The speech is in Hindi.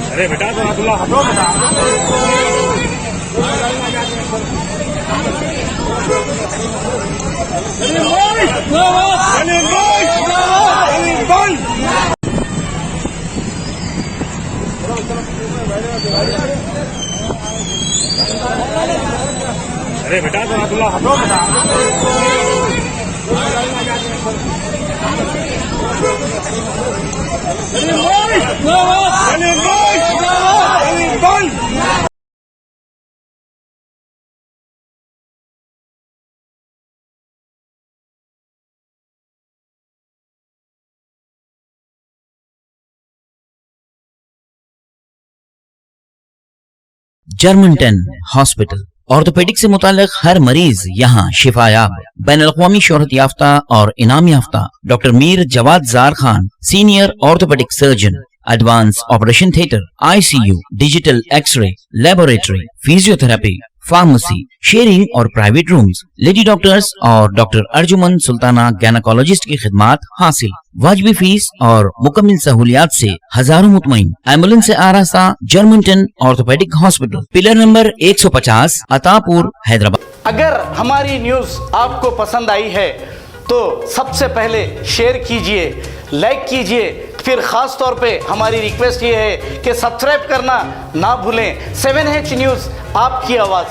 अरे बेटा तो अब्दुल्ला हटो बेटा। अरे बेटा तो अब्दुल्ला हटो बेटा। जर्मनटन हॉस्पिटल ऑर्थोपेडिक से मुताल्लिक हर मरीज यहाँ शिफायाब। बैनुल-अक़वामी शोहरत याफ्ता और इनाम याफ्ता doctor Mir Jawad Zar Khan, senior orthopaedic surgeon, advance operation theatre, ICU, digital x-ray, laboratory, physiotherapy, pharmacy, sharing और प्राइवेट रूम्स, लेडी डॉक्टर्स और डॉक्टर अर्जुमन सुल्ताना गैनकोलॉजिस्ट की खिदमात हासिल। वाजिबी फीस और मुकम्मल सहूलियात से हजारों मुतमईन। एम्बुलेंस से आरास्ता जर्मनटन orthopaedic hospital, pillar number 150, Attapur, Hyderabad. अगर हमारी न्यूज आपको पसंद आई है तो सबसे पहले शेयर कीजिए, लाइक कीजिए, फिर खास तौर पे हमारी रिक्वेस्ट ये है कि सब्सक्राइब करना ना भूलें। 7H न्यूज़, आपकी आवाज़।